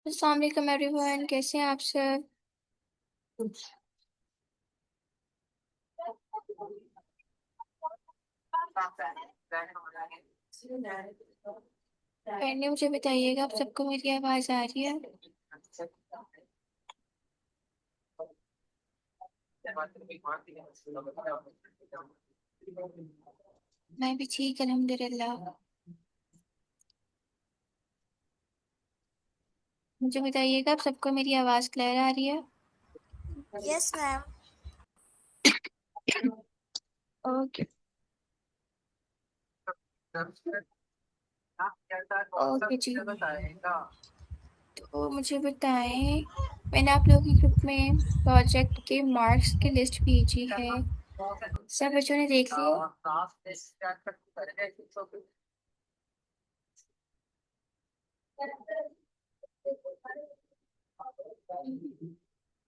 अस्सलाम वालेकुम एवरीवन, कैसे हैं आप सब। पहले मुझे बताइएगा, आप सबको मेरी आवाज़ आ रही है। मैं भी ठीक, अल्हम्दुलिल्लाह। मुझे बताइएगा, आप सबको मेरी आवाज़ क्लियर आ रही है। Yes ma'am. ओके। ओके जी, तो मुझे बताएं, मैंने आप लोगों के ग्रुप में प्रोजेक्ट के मार्क्स की लिस्ट भेजी है। सब बच्चों ने देख लिया।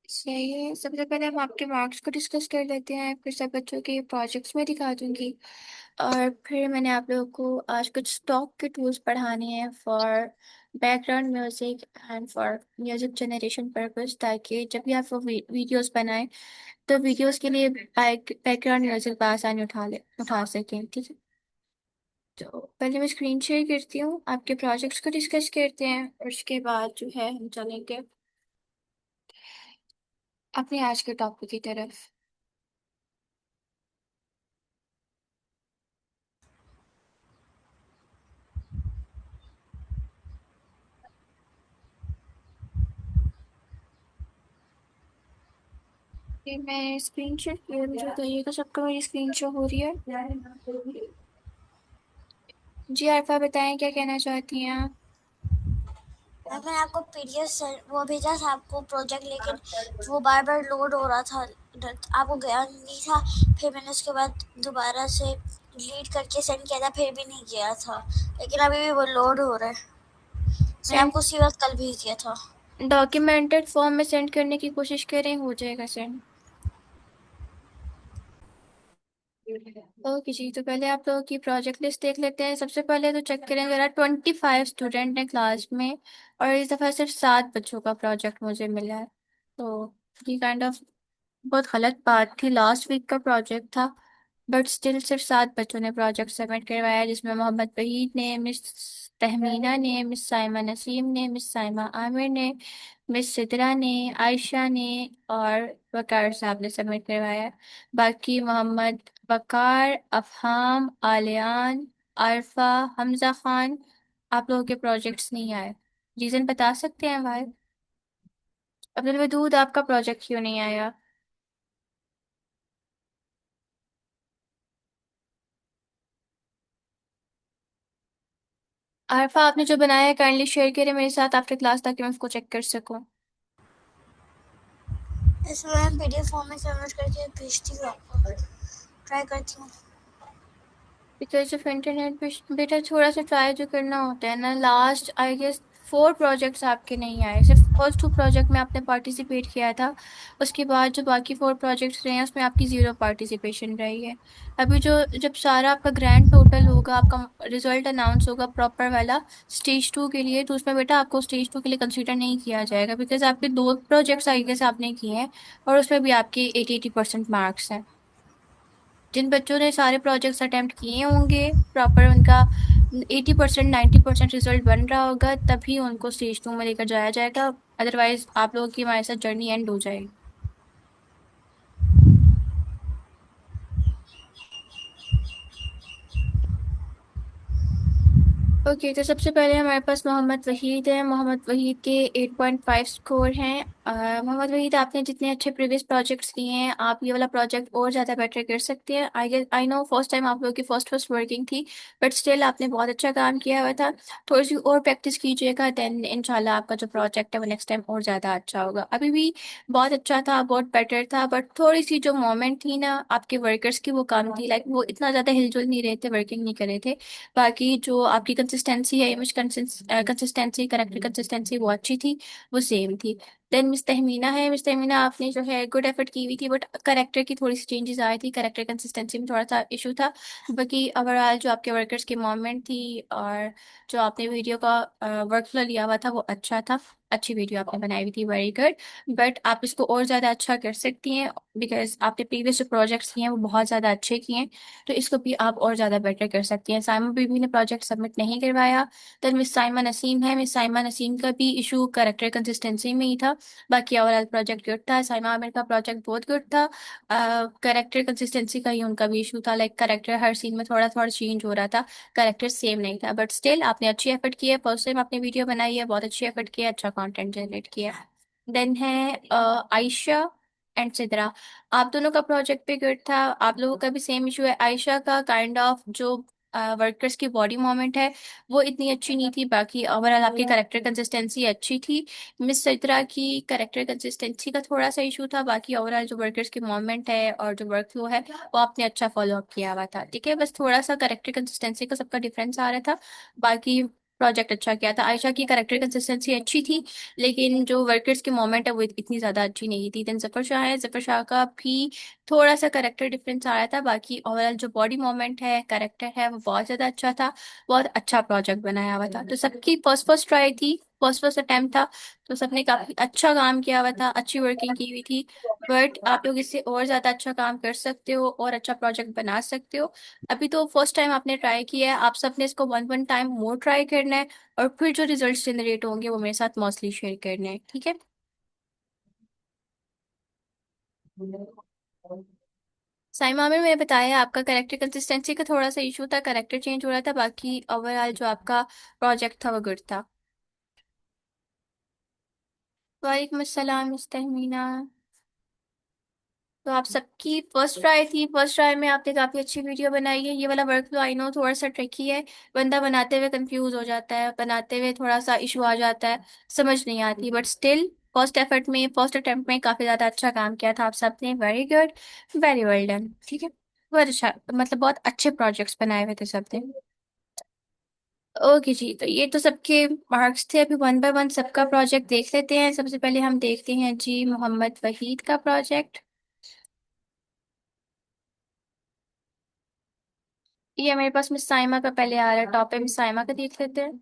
सही है, सबसे पहले हम आपके मार्क्स को डिस्कस कर लेते हैं, फिर सब बच्चों के प्रोजेक्ट्स में दिखा दूंगी। और फिर मैंने आप लोगों को आज कुछ स्टॉक के टूल्स पढ़ाने हैं for background music and for music generation purpose, ताकि जब भी आप वो वीडियोस बनाएं तो वीडियोस के लिए बैकग्राउंड म्यूजिक आसानी उठा सकें। ठीक है, तो पहले मैं स्क्रीन शेयर करती हूँ, आपके प्रोजेक्ट्स को डिस्कस करते हैं और उसके बाद जो है हम चलेंगे अपने आज के टॉपिक की तरफ। कि मैं स्क्रीन शॉट मुझे बताइएगा, सबको मेरी स्क्रीन शॉट हो रही है। जी आरफा, बताएं क्या कहना चाहती हैं आप। मैम मैंने आपको पीडीएफ वो भेजा था आपको प्रोजेक्ट, लेकिन वो बार बार लोड हो रहा था। आपको गया नहीं था। फिर मैंने उसके बाद दोबारा से डिलीट करके सेंड किया था, फिर भी नहीं गया था। लेकिन अभी भी वो लोड हो रहा है। मैंने सेंड आपको उसी वक्त कल भेज दिया था। डॉक्यूमेंटेड फॉर्म में सेंड करने की कोशिश करें, हो जाएगा सेंड। ओके जी, तो पहले आप लोगों की प्रोजेक्ट लिस्ट देख लेते हैं। सबसे पहले तो चेक करें जरा, 25 स्टूडेंट हैं क्लास में और इस दफ़ा सिर्फ 7 बच्चों का प्रोजेक्ट मुझे मिला है। तो ये काइंड ऑफ बहुत गलत बात थी, लास्ट वीक का प्रोजेक्ट था बट स्टिल सिर्फ 7 बच्चों ने प्रोजेक्ट सबमिट करवाया, जिसमें मोहम्मद वहीद ने, मिस तहमीना ने, मिस साइमा नसीम ने, मिस साइमा आमिर ने, मिस सिद्रा ने, आयशा ने और वकार साहब ने सबमिट करवाया। बाकी मोहम्मद वकार, अफहाम, आलियान, आरफा, हमजा खान, आप लोगों के प्रोजेक्ट्स नहीं आए। रीज़न बता सकते हैं भाई। अब्दुल वदूद, आपका प्रोजेक्ट क्यों नहीं आया। आरफा, आपने जो बनाया है काइंडली शेयर करें मेरे साथ आफ्टर क्लास, ताकि मैं उसको चेक कर सकूं। इसमें मैं पीडीएफ फॉर्म में कन्वर्ट करके भेजती हूँ आपको। ट्राई करती हूँ। बिकॉज ऑफ इंटरनेट, बेटा थोड़ा सा ट्राई जो करना होता है ना। लास्ट आई गेस 4 प्रोजेक्ट्स आपके नहीं आए, सिर्फ फर्स्ट 2 प्रोजेक्ट में आपने पार्टिसिपेट किया था। उसके बाद जो बाकी 4 प्रोजेक्ट्स रहे हैं उसमें आपकी ज़ीरो पार्टिसिपेशन रही है। अभी जो जब सारा आपका ग्रैंड टोटल होगा, आपका रिजल्ट अनाउंस होगा प्रॉपर वाला स्टेज 2 के लिए, तो उसमें बेटा आपको स्टेज 2 के लिए कंसिडर नहीं किया जाएगा, बिकॉज आपके 2 प्रोजेक्ट्स आई गेस आपने किए हैं और उसमें भी आपके 80% मार्क्स हैं। जिन बच्चों ने सारे प्रोजेक्ट्स अटेम्प्ट किए होंगे, प्रॉपर उनका 80% 90% रिजल्ट बन रहा होगा, तभी उनको स्टेज 2 में लेकर जाया जाएगा। अदरवाइज आप लोगों की हमारे साथ जर्नी एंड हो जाएगी। ओके, तो सबसे पहले हमारे पास मोहम्मद वहीद है। मोहम्मद वहीद के 8.5 स्कोर हैं। मोहम्मद वहीद, आपने जितने अच्छे प्रीवियस प्रोजेक्ट्स किए हैं, आप ये वाला प्रोजेक्ट और ज़्यादा बेटर कर सकते हैं। आई नो फर्स्ट टाइम आप लोगों की फर्स्ट फर्स्ट वर्किंग थी, बट स्टिल आपने बहुत अच्छा काम किया हुआ था। थोड़ी सी और प्रैक्टिस कीजिएगा, देन इंशाल्लाह आपका जो प्रोजेक्ट है वो नेक्स्ट टाइम और ज़्यादा अच्छा होगा। अभी भी बहुत अच्छा था, बहुत बेटर था, बट थोड़ी सी जो मोमेंट थी ना आपके वर्कर्स की, वो कम थी। लाइक वो इतना ज़्यादा हिलजुल नहीं रहे थे, वर्किंग नहीं कर रहे थे। बाकी जो आपकी कंसिस्टेंसी है, इमेज कंसिस्टेंसी, करेक्टर कंसिस्टेंसी, वो अच्छी थी, वो सेम थी। देन मिस तहमीना है। मिस तहमीना, आपने जो है गुड एफर्ट की हुई थी, बट करेक्टर की थोड़ी सी चेंजेस आई थी, करेक्टर कंसिस्टेंसी में थोड़ा सा इशू था। बाकी ओवरऑल जो आपके वर्कर्स की मूवमेंट थी और जो आपने वीडियो का वर्क फ्लो लिया हुआ था, वो अच्छा था। अच्छी वीडियो आपने बनाई हुई थी, वेरी गुड। बट आप इसको और ज़्यादा अच्छा कर सकती हैं, बिकॉज आपने प्रीवियस जो प्रोजेक्ट्स किए हैं वो बहुत ज़्यादा अच्छे किए हैं। तो इसको भी आप और ज़्यादा बेटर कर सकती हैं। साइमा बीबी ने प्रोजेक्ट सबमिट नहीं करवाया। देन मिस साइमा नसीम है, मिस साइमा नसीम का भी इशू करेक्टर कंसिस्टेंसी में ही था। बाकी ओवरऑल प्रोजेक्ट गुड था। साइमा आमिर का प्रोजेक्ट बहुत गुड था। करेक्टर कंसिस्टेंसी का ही उनका भी इशू था, लाइक करेक्टर हर सीन में थोड़ा थोड़ा चेंज हो रहा था, करेक्टर सेम नहीं था। बट स्टिल आपने अच्छी एफर्ट की है, फर्स्ट टाइम आपने वीडियो बनाई है, बहुत अच्छी एफर्ट की है, अच्छा कंटेंट जनरेट किया है। देन है आयशा एंड सिद्रा। आप दोनों का प्रोजेक्ट भी गुड था। आप लोगों का भी सेम इशू है। आयशा का काइंड ऑफ जो वर्कर्स की बॉडी मूवमेंट है वो इतनी अच्छी नहीं थी। बाकी ओवरऑल आपकी करेक्टर कंसिस्टेंसी अच्छी थी। मिस चित्रा की करेक्टर कंसिस्टेंसी का थोड़ा सा इशू था। बाकी ओवरऑल जो वर्कर्स की मूवमेंट है और जो वर्क फ्लो है वो आपने अच्छा फॉलो अप किया हुआ था। ठीक है, बस थोड़ा सा करेक्टर कंसिस्टेंसी का सबका डिफरेंस आ रहा था। बाकी प्रोजेक्ट अच्छा किया था। आयशा की करेक्टर कंसिस्टेंसी अच्छी थी, लेकिन जो वर्कर्स की मूवमेंट है वो इतनी ज्यादा अच्छी नहीं थी। देन जफर शाह है, जफर शाह का भी थोड़ा सा करेक्टर डिफरेंस आया था। बाकी ओवरऑल जो बॉडी मूवमेंट है, करेक्टर है, वो बहुत ज्यादा अच्छा था। बहुत अच्छा प्रोजेक्ट बनाया हुआ था। तो सबकी फर्स्ट फर्स्ट ट्राई थी, फर्स्ट फर्स्ट अटेम्प्ट था। तो सबने काफी अच्छा काम किया हुआ था, अच्छी वर्किंग की हुई थी। बट आप लोग इससे और ज्यादा अच्छा काम कर सकते हो और अच्छा प्रोजेक्ट बना सकते हो। अभी तो फर्स्ट टाइम आपने ट्राई किया है, आप सबने इसको one one time more try करना है। और फिर जो रिजल्ट्स जनरेट होंगे वो मेरे साथ मोस्टली शेयर करने हैं, ठीक है। साइमा में मैंने बताया आपका करेक्टर कंसिस्टेंसी का थोड़ा सा इशू था, करेक्टर चेंज हो रहा था। बाकी ओवरऑल जो आपका प्रोजेक्ट था वो गुड था। वालेकुम अस्सलाम मुस्तहमीना। तो आप सबकी फर्स्ट ट्राई थी, फर्स्ट ट्राई में आपने काफी अच्छी वीडियो बनाई है। ये वाला वर्क फ्लो आई नो थोड़ा सा ट्रिकी है, बंदा बनाते हुए कंफ्यूज हो जाता है, बनाते हुए थोड़ा सा इशू आ जाता है, समझ नहीं आती। बट स्टिल फर्स्ट एफर्ट में, फर्स्ट अटेम्प्ट में काफी ज्यादा अच्छा काम किया था आप सबने, very good, very well done. ठीक है, बहुत अच्छा, मतलब बहुत अच्छे प्रोजेक्ट्स बनाए हुए थे सबने। ओके जी, तो ये तो सबके मार्क्स थे। अभी वन बाय वन सबका प्रोजेक्ट देख लेते हैं। सबसे पहले हम देखते हैं जी मोहम्मद वहीद का प्रोजेक्ट। ये मेरे पास मिस साइमा का पहले आ रहा है टॉप पे, मिस साइमा का देख लेते हैं।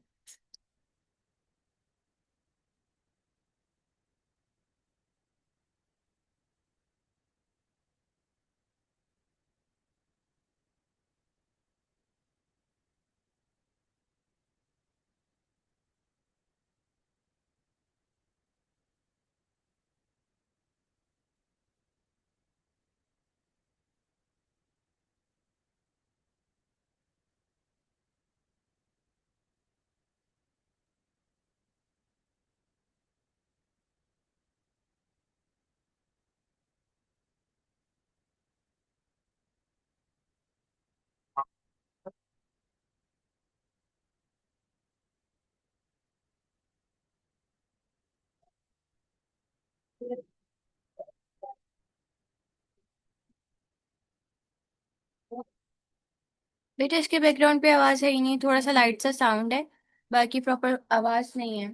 बेटा इसके बैकग्राउंड पे आवाज है ही नहीं, थोड़ा सा लाइट सा साउंड है, बाकी प्रॉपर आवाज नहीं है।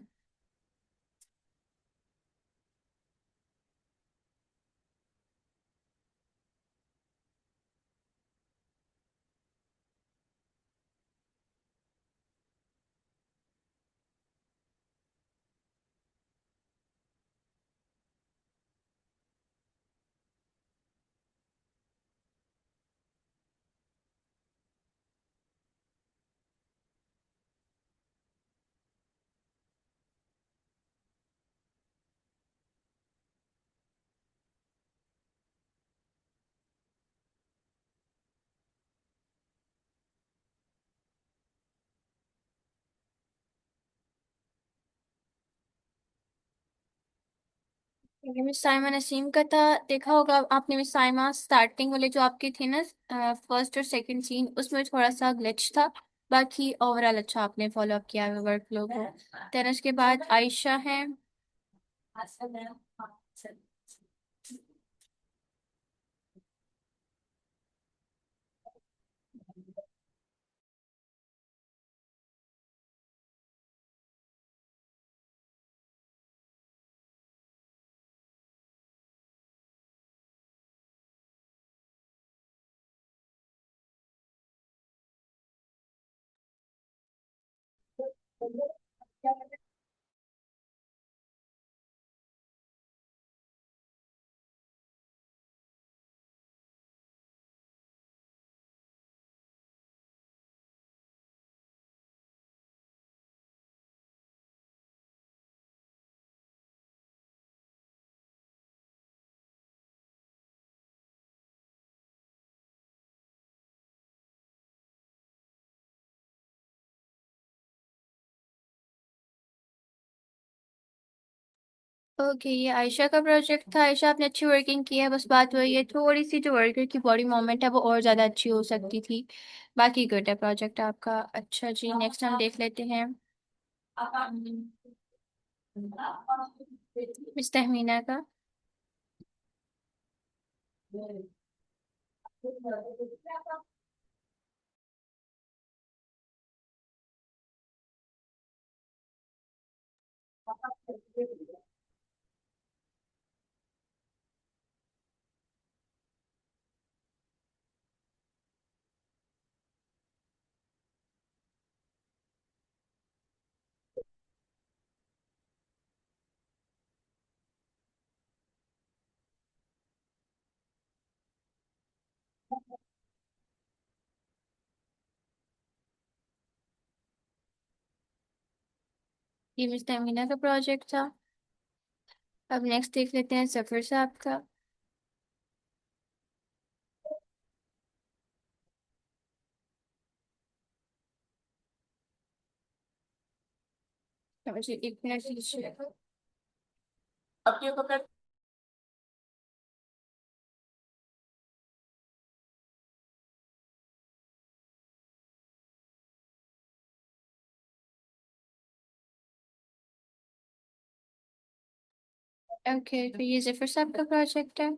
ये मिस साइमा नसीम का था। देखा होगा आपने मिस साइमा, स्टार्टिंग वाले जो आपके थे ना, फर्स्ट और सेकंड सीन, उसमें थोड़ा सा ग्लिच था। बाकी ओवरऑल अच्छा आपने फॉलो अप किया है वर्क फ्लो को। देन उसके बाद आयशा है। ओके, ये आयशा का प्रोजेक्ट था। आयशा, आपने अच्छी वर्किंग की है, बस बात वही है, थोड़ी सी जो वर्कर की बॉडी मूवमेंट है वो और ज़्यादा अच्छी हो सकती थी। बाकी गुड है प्रोजेक्ट आपका। अच्छा जी, नेक्स्ट हम देख लेते हैं मिस तहमीना का। ये मिस तहमीना का प्रोजेक्ट था। अब नेक्स्ट देख लेते हैं जफर साहब का। मुझे एक मिनट दीजिए। अब क्यों पकड़। ओके, तो ये जफर साहब का प्रोजेक्ट है।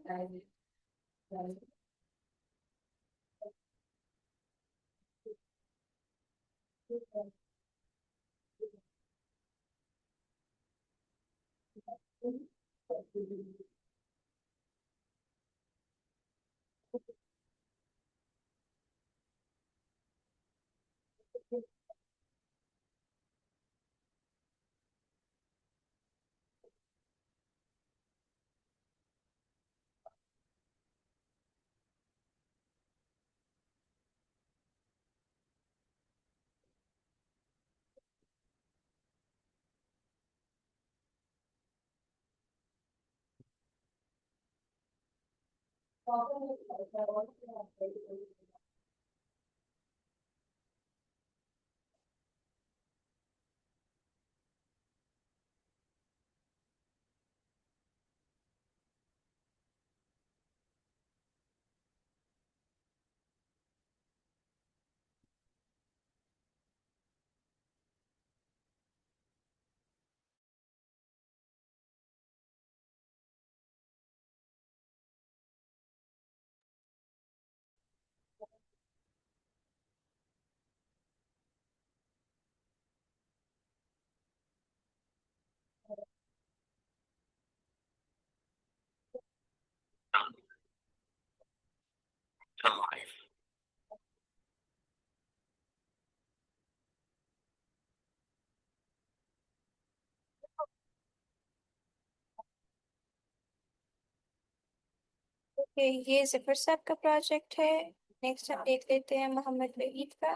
ओके, ये जफर साहब का प्रोजेक्ट है। नेक्स्ट हम देख लेते हैं मोहम्मद वहीद का।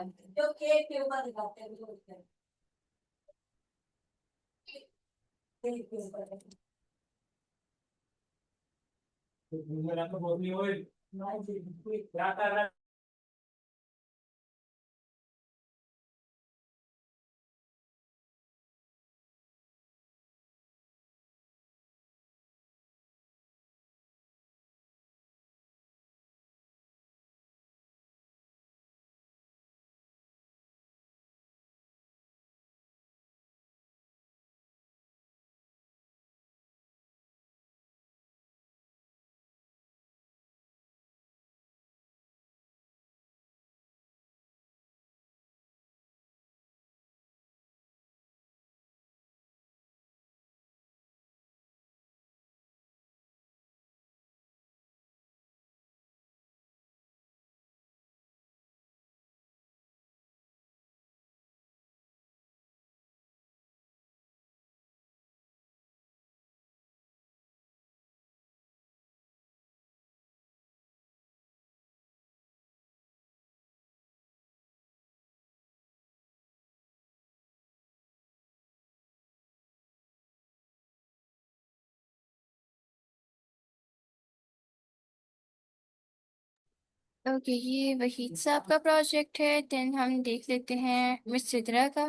ओके, ये वहीद साहब का प्रोजेक्ट है। देन हम देख लेते हैं मिस सिद्रा का।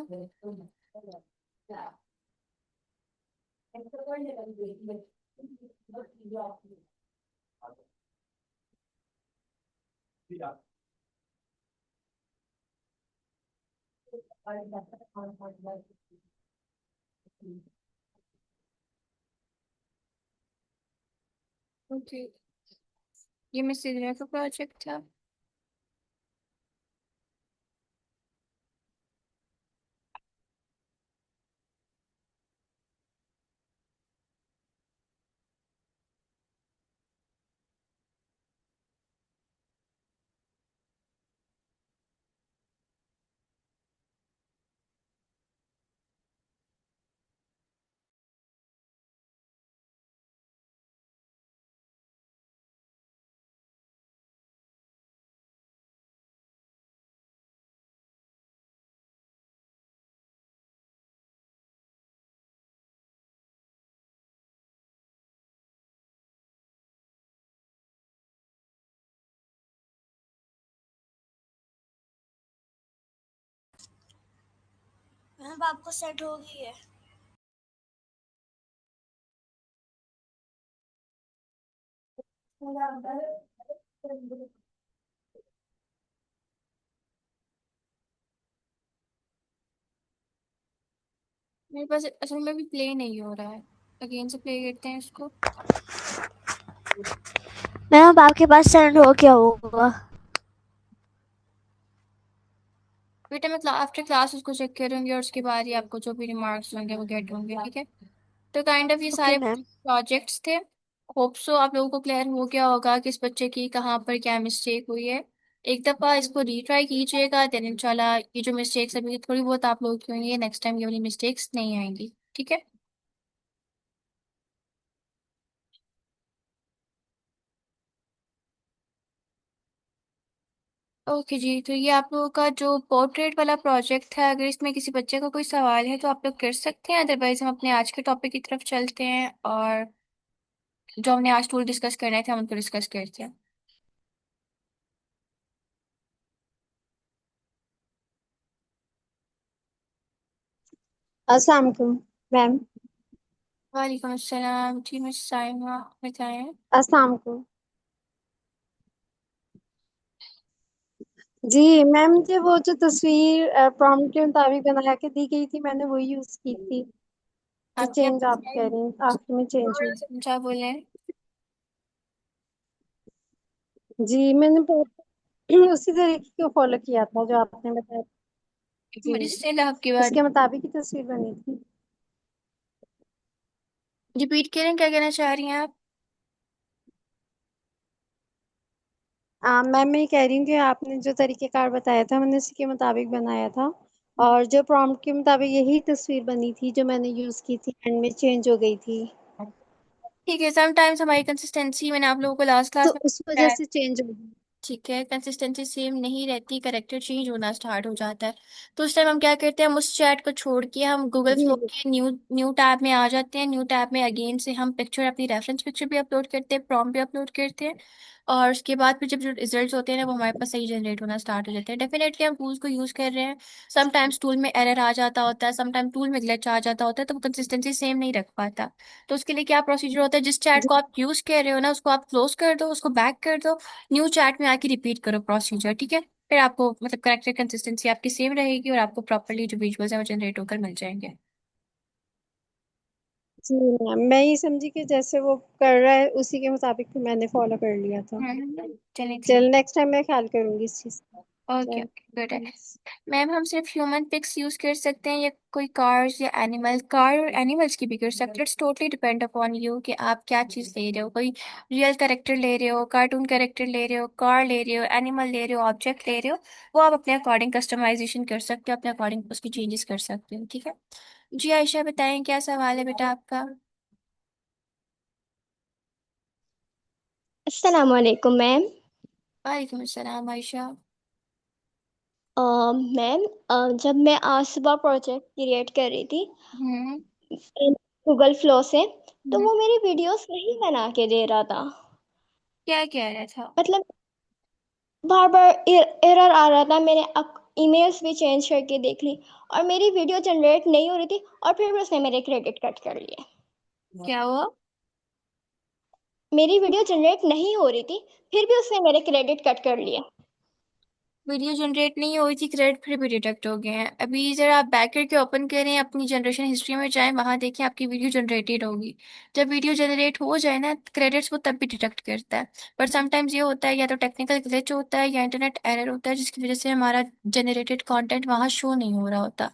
ओके, ये मिस सिद्रा का प्रोजेक्ट था। मैम आपको सेट हो गई है। मेरे पास असल में भी प्ले नहीं हो रहा है, अगेन से प्ले करते हैं इसको। मैम अब आपके पास सेंड हो गया होगा। बेटा मैं आफ्टर क्लास उसको चेक करूंगी और उसके बाद ही आपको जो भी रिमार्क्स होंगे वो गेट होंगे, ठीक है। तो काइंड ऑफ ये ओके सारे मैम। प्रोजेक्ट्स थे। होप सो आप लोगों को क्लियर हो गया होगा कि इस बच्चे की कहाँ पर क्या मिस्टेक हुई है। एक दफ़ा इसको रीट्राई कीजिएगा, देन इंशाल्लाह ये जो मिस्टेक्स अभी थोड़ी बहुत आप लोगों की हुई है, नेक्स्ट टाइम ये वाली मिस्टेक्स नहीं आएंगी, ठीक है। ओके जी, तो ये आप लोगों का जो पोर्ट्रेट वाला प्रोजेक्ट है, अगर इसमें किसी बच्चे का कोई सवाल है तो आप लोग कर सकते हैं, अदरवाइज हम अपने आज के टॉपिक की तरफ चलते हैं और जो हमने आज टूल डिस्कस करने थे हम उनको डिस्कस करते हैं। अस्सलाम वालेकुम मैम। वालेकुम अस्सलाम जी, मिस साइमा बताएं। अस्सलाम वालेकुम जी मैम। मुझे वो जो तस्वीर प्रॉम्प्ट के मुताबिक बना के दी गई थी, मैंने वही यूज की थी। जो आप क्या चेंज आप पूछ रहे कह हैं? रही हैं आखिर में चेंज हुई। समझा बोले। जी मैंने उसी तरीके को फॉलो किया था जो आपने बताया। जी इससे लाभ की बात। उसके मुताबिक ही तस्वीर बनी थी। रिपीट करें, क्या कहना चाह रही हैं आप? मैम मैं ये कह रही हूँ कि आपने जो तरीकेकार बताया था मैंने उसी के मुताबिक बनाया था। और जो प्रॉम्प्ट के मुताबिक यही तस्वीर बनी थी जो मैंने यूज की थी, एंड में चेंज हो गई थी। ठीक है, समटाइम्स हमारी कंसिस्टेंसी, मैंने आप लोगों को लास्ट तो क्लास में उस वजह बताया, से चेंज हो गई। ठीक है, कंसिस्टेंसी सेम नहीं रहती, करेक्टर चेंज होना स्टार्ट हो जाता है। तो उस टाइम हम क्या करते हैं, हम उस चैट को छोड़ के हम गूगल जी फ्लो जी के न्यू न्यू टैब में आ जाते हैं। न्यू टैब में अगेन से हम पिक्चर, अपनी रेफरेंस पिक्चर भी अपलोड करते हैं, प्रॉम्प्ट भी अपलोड करते हैं। और उसके बाद फिर जब जो रिजल्ट्स होते हैं ना वो हमारे पास सही जनरेट होना स्टार्ट हो जाते हैं। डेफिनेटली हम टूल्स को यूज़ कर रहे हैं, समटाइम्स टूल में एरर आ जाता होता है, समटाइम टूल में ग्लिच आ जाता होता है, तो वो कंसिस्टेंसी सेम नहीं रख पाता। तो उसके लिए क्या प्रोसीजर होता है, जिस चैट जी को आप यूज़ कर रहे हो ना उसको आप क्लोज कर दो, उसको बैक कर दो, न्यू चैट में आके रिपीट करो प्रोसीजर, ठीक है। फिर आपको मतलब करेक्टर कंसिस्टेंसी आपकी सेम रहेगी और आपको प्रॉपरली जो विजुअल्स हैं वो जनरेट होकर मिल जाएंगे। जी मैम, मैं ये समझी कि जैसे वो कर रहा है उसी के मुताबिक तो मैंने फॉलो कर लिया था। चलिए चल ठीक। नेक्स्ट टाइम मैं ख्याल करूंगी इस चीज का। ओके चल ओके, गुड है। थैंक्स। मैम हम सिर्फ ह्यूमन पिक्स यूज कर सकते हैं या कोई कार्स या एनिमल, कार और एनिमल्स की भी कर सकते हैं? It's totally depend upon you कि आप क्या चीज़ ले रहे हो। कोई रियल कैरेक्टर ले रहे हो, कार्टून कैरेक्टर ले रहे हो, कार ले रहे हो, एनिमल ले रहे हो, ऑब्जेक्ट ले रहे हो, वो आप अपने अकॉर्डिंग कस्टमाइजेशन कर सकते हो, अपने अकॉर्डिंग उसकी चेंजेस कर सकते हो, ठीक है। जी आयशा बताएं, क्या सवाल है बेटा आपका? अस्सलाम वालेकुम मैम। वालेकुम अस्सलाम आयशा। मैम, जब मैं आज सुबह प्रोजेक्ट क्रिएट कर रही थी हम्म। गूगल फ्लो से, तो हम्म, वो मेरी वीडियोस नहीं बना के दे रहा था। क्या कह रहा था? मतलब बार बार एरर आ रहा था। मैंने ईमेल्स भी चेंज करके देख ली और मेरी वीडियो जनरेट नहीं हो रही थी, और फिर उसने मेरे क्रेडिट कट कर लिए। क्या हुआ? मेरी वीडियो जनरेट नहीं हो रही थी, फिर भी उसने मेरे क्रेडिट कट कर लिए। वीडियो जनरेट नहीं हुई थी, क्रेडिट फिर भी डिटेक्ट हो गए हैं। अभी जरा आप बैक करके ओपन करें, अपनी जनरेशन हिस्ट्री में जाएं, वहां देखें आपकी वीडियो जनरेटेड होगी। जब वीडियो जनरेट हो जाए ना क्रेडिट्स, वो तब भी डिटेक्ट करता है। पर समटाइम्स ये होता है या तो टेक्निकल ग्लिच होता है या इंटरनेट एरर होता है, जिसकी वजह से हमारा जनरेटेड कंटेंट वहां शो नहीं हो रहा होता।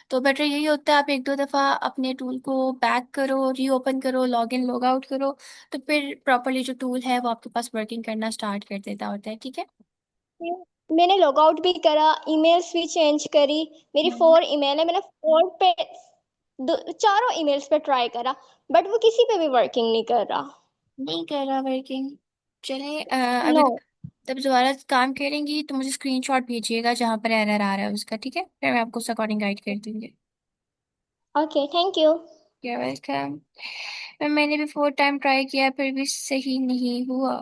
तो बेटर यही होता है आप एक दो दफ़ा अपने टूल को बैक करो, रीओपन करो, लॉग इन लॉग आउट करो। तो फिर प्रॉपरली जो टूल है वो आपके पास वर्किंग करना स्टार्ट कर देता होता है। ठीक है। मैंने लॉग आउट भी करा, ईमेल्स भी चेंज करी। मेरी हम्म। 4 ईमेल है, मैंने 4 पे चारों ईमेल्स पे ट्राई करा, बट वो किसी पे भी वर्किंग नहीं कर रहा। नहीं कर रहा वर्किंग? चलिए नो। अभी तब दोबारा काम करेंगी तो मुझे स्क्रीनशॉट भेजिएगा जहाँ पर एरर आ रहा है उसका। ठीक है, फिर मैं आपको उस अकॉर्डिंग गाइड कर दूंगी। Okay, thank you. you're welcome. मैंने भी 4 टाइम ट्राई किया फिर भी सही नहीं हुआ।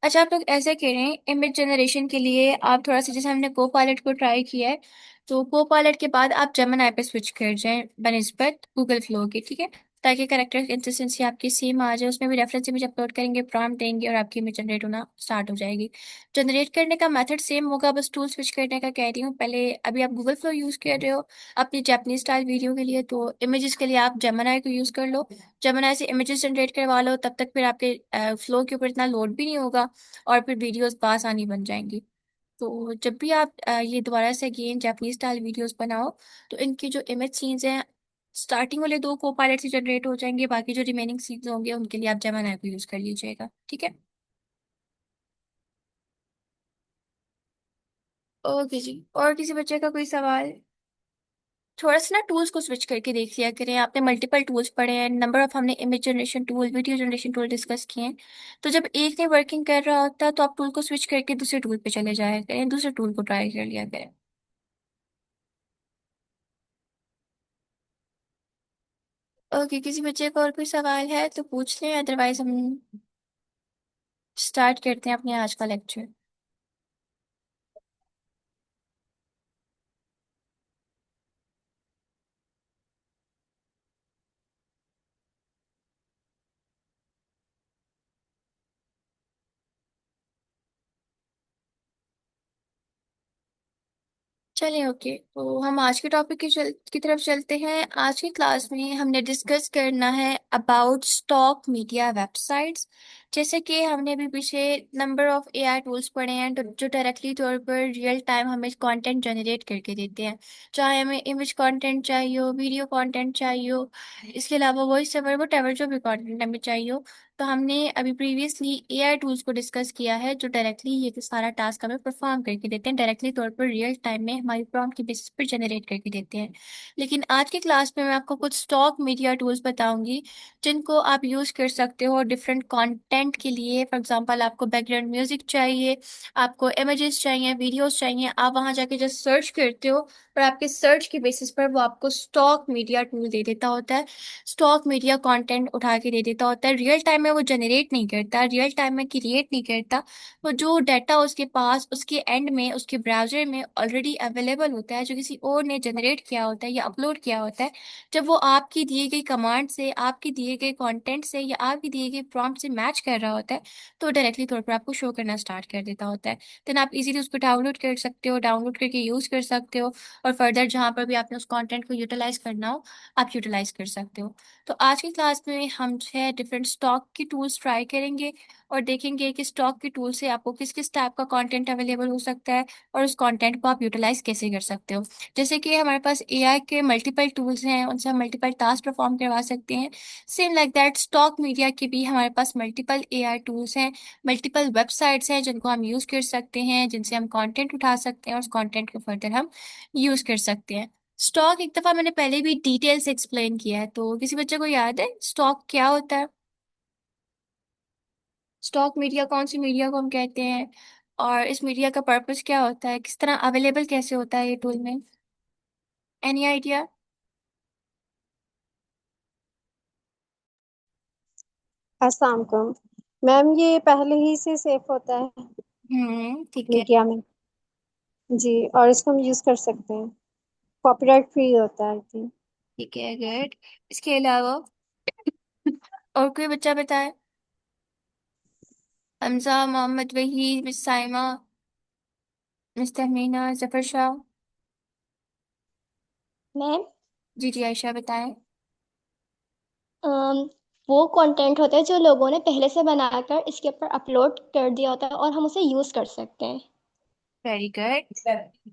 अच्छा, आप लोग ऐसा करें, इमेज जनरेशन के लिए आप थोड़ा सा, जैसे हमने को पायलट को ट्राई किया है, तो को पायलट के बाद आप जेमिनी पे स्विच कर जाएं बनिस्बत गूगल फ्लो के। ठीक है, ताकि करेक्टर कंसिस्टेंसी आपकी सेम आ जाए। उसमें भी रेफरेंस इमेज अपलोड करेंगे, प्रॉम्प्ट देंगे और आपकी इमेज जनरेट होना स्टार्ट हो जाएगी। जनरेट करने का मेथड सेम होगा, बस टूल स्विच करने का कह रही हूँ। पहले अभी आप गूगल फ्लो यूज़ कर रहे हो अपनी जापानीज स्टाइल वीडियो के लिए, तो इमेजेस के लिए आप जेमिनी को यूज़ कर लो। जेमिनी से इमेजेस जनरेट करवा लो, तब तक फिर आपके फ्लो के ऊपर इतना लोड भी नहीं होगा और फिर वीडियोस आसानी बन जाएंगी। तो जब भी आप ये दोबारा से अगेन जापानीज स्टाइल वीडियोस बनाओ, तो इनकी जो इमेज सीन्स हैं, स्टार्टिंग वाले 2 को पायलट से जनरेट हो जाएंगे, बाकी जो रिमेनिंग सीन्स होंगे उनके लिए आप जेमिनी को यूज़ कर लीजिएगा। ठीक है। ओके जी, और किसी बच्चे का कोई सवाल? थोड़ा सा ना टूल्स को स्विच करके देख लिया करें। आपने मल्टीपल टूल्स पढ़े हैं, नंबर ऑफ हमने image generation tool, video generation tool discuss किए हैं। तो जब एक नहीं वर्किंग कर रहा होता तो आप टूल को स्विच करके दूसरे टूल पे चले जाया करें, दूसरे टूल को ट्राई कर लिया करें। ओके, किसी बच्चे को और कोई सवाल है तो पूछ लें, अदरवाइज हम स्टार्ट करते हैं अपने आज का लेक्चर। चलिए ओके, तो हम आज के टॉपिक की तरफ चलते हैं। आज की क्लास में हमने डिस्कस करना है अबाउट स्टॉक मीडिया वेबसाइट्स। जैसे कि हमने अभी पीछे नंबर ऑफ एआई टूल्स पढ़े हैं, तो जो डायरेक्टली तौर पर रियल टाइम हमें कंटेंट जनरेट करके देते हैं, चाहे हमें इमेज कंटेंट चाहिए हो, वीडियो कंटेंट चाहिए हो, इसके अलावा वॉइस ओवर, वट एवर जो भी कंटेंट हमें चाहिए हो। तो हमने अभी प्रीवियसली एआई टूल्स को डिस्कस किया है जो डायरेक्टली ये सारा टास्क हमें परफॉर्म करके देते हैं, डायरेक्टली तौर पर रियल टाइम में हमारी प्रॉम्प्ट की बेसिस पर जनरेट करके देते हैं। लेकिन आज की क्लास में मैं आपको कुछ स्टॉक मीडिया टूल्स बताऊंगी जिनको आप यूज़ कर सकते हो डिफरेंट कंटेंट के लिए। फॉर एग्जांपल, आपको बैकग्राउंड म्यूजिक चाहिए, आपको इमेजेस चाहिए, वीडियोस चाहिए, आप वहां जाके जस्ट सर्च करते हो और आपके सर्च की बेसिस पर वो आपको स्टॉक मीडिया टूल दे देता होता है, स्टॉक मीडिया कंटेंट उठा के दे देता होता है। रियल टाइम में वो जनरेट नहीं करता, रियल टाइम में क्रिएट नहीं करता। वो जो डाटा उसके पास, उसके एंड में, उसके ब्राउजर में ऑलरेडी अवेलेबल होता है, जो किसी और ने जनरेट किया होता है या अपलोड किया होता है, जब वो आपकी दिए गई कमांड से, आपके दिए गए कंटेंट से या आपके दिए गए प्रॉम्प्ट से मैच कर रहा होता है, तो डायरेक्टली तौर पर आपको शो करना स्टार्ट कर देता होता है। देन आप इजीली उसको डाउनलोड कर सकते हो, डाउनलोड करके यूज़ कर सकते हो, और फर्दर जहाँ पर भी आपने उस कंटेंट को यूटिलाइज करना हो, आप यूटिलाइज कर सकते हो। तो आज की क्लास में हम 6 डिफरेंट स्टॉक की टूल्स ट्राई करेंगे और देखेंगे कि स्टॉक की टूल से आपको किस किस टाइप का कंटेंट अवेलेबल हो सकता है और उस कंटेंट को आप यूटिलाइज कैसे कर सकते हो। जैसे कि हमारे पास एआई के मल्टीपल टूल्स हैं, उनसे हम मल्टीपल टास्क परफॉर्म करवा सकते हैं। Same like that stock media के भी हमारे पास मल्टीपल एआई टूल्स हैं, मल्टीपल वेबसाइट्स हैं जिनको हम यूज़ कर सकते हैं, जिनसे हम कंटेंट उठा सकते हैं और उस कंटेंट को फर्दर हम यूज़ कर सकते हैं। स्टॉक एक दफा मैंने पहले भी डिटेल से एक्सप्लेन किया है, तो किसी बच्चे को याद है स्टॉक क्या होता है? स्टॉक मीडिया कौन सी मीडिया को हम कहते हैं, और इस मीडिया का पर्पस क्या होता है, किस तरह अवेलेबल कैसे होता है ये टूल में? Any idea? अस्सलाम वालेकुम मैम, ये पहले ही से सेफ होता है ठीक है। मीडिया में। जी, और इसको हम यूज कर सकते हैं। कॉपीराइट फ्री होता है आई थिंक। ठीक है, गुड। इसके अलावा और कोई बच्चा बताए? Hamza, Mohammad Waheed, miss Saima, miss Tahmina, Zafar Shah. Ma'am, जी जी, आयशा बताएं। अम, वो कंटेंट होता है जो लोगों ने पहले से बनाकर इसके ऊपर अपलोड कर दिया होता है और हम उसे यूज कर सकते हैं। Very good.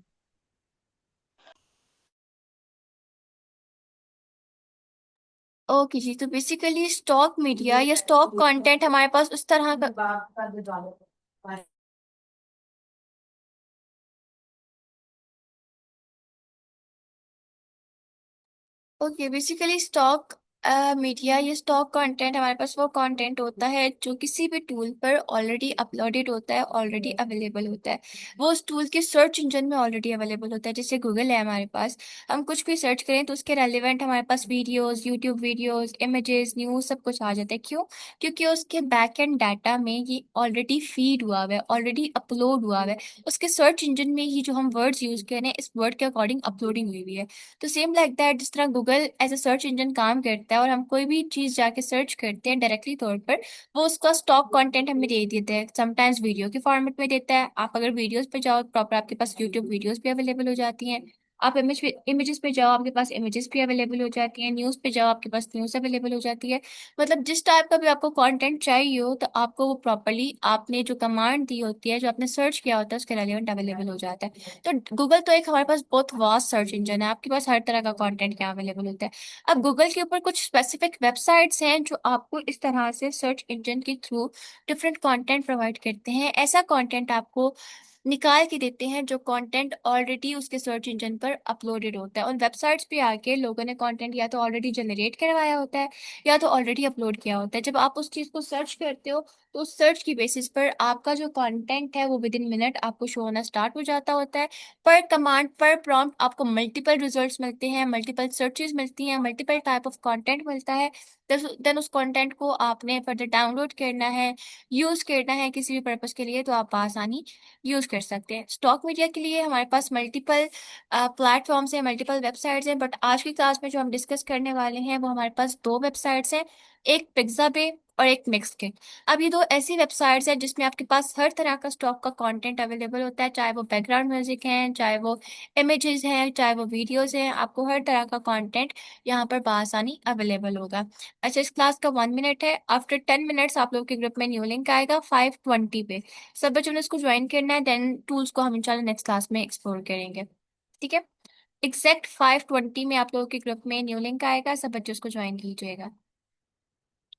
ओके जी, तो बेसिकली स्टॉक मीडिया या स्टॉक कंटेंट हमारे पास उस तरह का। ओके, बेसिकली स्टॉक मीडिया या स्टॉक कंटेंट हमारे पास वो कंटेंट होता है जो किसी भी टूल पर ऑलरेडी अपलोडेड होता है, ऑलरेडी अवेलेबल होता है। वो उस टूल के सर्च इंजन में ऑलरेडी अवेलेबल होता है। जैसे गूगल है हमारे पास, हम कुछ भी सर्च करें तो उसके रेलिवेंट हमारे पास videos, YouTube videos, images, news सब कुछ आ जाता है। क्यों? क्योंकि उसके बैक एंड डाटा में ये ऑलरेडी फीड हुआ हुआ है, ऑलरेडी अपलोड हुआ हुआ है। उसके सर्च इंजन में ही जो हम वर्ड्स यूज कर रहे हैं, इस वर्ड के अकॉर्डिंग अपलोडिंग हुई हुई है। तो सेम लाइक दैट, जिस तरह Google as a search engine काम करता है और हम कोई भी चीज जाके सर्च करते हैं डायरेक्टली तौर पर, वो उसका स्टॉक कंटेंट हमें दे देता है। समटाइम्स वीडियो के फॉर्मेट में देता है। आप अगर वीडियोस पे जाओ प्रॉपर, आपके पास यूट्यूब वीडियोस भी अवेलेबल हो जाती हैं। आप इमेजेस पे जाओ, आपके पास इमेजेस भी अवेलेबल हो जाती हैं। न्यूज़ पे जाओ, आपके पास न्यूज़ अवेलेबल हो जाती है। मतलब जिस टाइप का भी आपको कंटेंट चाहिए हो, तो आपको वो प्रॉपरली आपने जो कमांड दी होती है, जो आपने सर्च किया होता है, उसके रेलिवेंट अवेलेबल हो जाता है। तो गूगल तो एक हमारे पास बहुत वास्ट सर्च इंजन है। आपके पास हर तरह का कंटेंट क्या अवेलेबल होता है। अब गूगल के ऊपर कुछ स्पेसिफिक वेबसाइट्स हैं जो आपको इस तरह से सर्च इंजन के थ्रू डिफरेंट कंटेंट प्रोवाइड करते हैं। ऐसा कंटेंट आपको निकाल के देते हैं जो कंटेंट ऑलरेडी उसके सर्च इंजन पर अपलोडेड होता है। उन वेबसाइट्स पे आके लोगों ने कंटेंट या तो ऑलरेडी जनरेट करवाया होता है, या तो ऑलरेडी अपलोड किया होता है। जब आप उस चीज़ को सर्च करते हो, तो उस सर्च की बेसिस पर आपका जो कंटेंट है वो विद इन मिनट आपको शो होना स्टार्ट हो जाता होता है। पर कमांड, पर प्रॉम्प्ट आपको मल्टीपल रिजल्ट्स मिलते हैं, मल्टीपल सर्चेज मिलती हैं, मल्टीपल टाइप ऑफ कंटेंट मिलता है। देन उस कंटेंट को आपने फर्दर डाउनलोड करना है, यूज करना है किसी भी पर्पज के लिए, तो आप आसानी यूज कर सकते हैं। स्टॉक मीडिया के लिए हमारे पास मल्टीपल प्लेटफॉर्म्स हैं, मल्टीपल वेबसाइट्स हैं। बट आज की क्लास में जो हम डिस्कस करने वाले हैं वो हमारे पास दो वेबसाइट्स हैं, एक पिक्साबे और एक मिक्सकिट। अब ये दो ऐसी वेबसाइट्स हैं जिसमें आपके पास हर तरह का स्टॉक का कंटेंट अवेलेबल होता है, चाहे वो बैकग्राउंड म्यूजिक है, चाहे वो इमेजेस हैं, चाहे वो वीडियोस हैं। आपको हर तरह का कंटेंट यहाँ पर बआसानी अवेलेबल होगा। अच्छा, इस क्लास का 1 मिनट है। आफ्टर 10 मिनट्स आप लोग के ग्रुप में न्यू लिंक आएगा 5:20 पे। सब बच्चों ने इसको ज्वाइन करना है। देन टूल्स को हम इंशाल्लाह नेक्स्ट क्लास में एक्सप्लोर करेंगे। ठीक है? एग्जैक्ट 5:20 में आप लोगों के ग्रुप में न्यू लिंक आएगा, सब बच्चे उसको ज्वाइन कीजिएगा।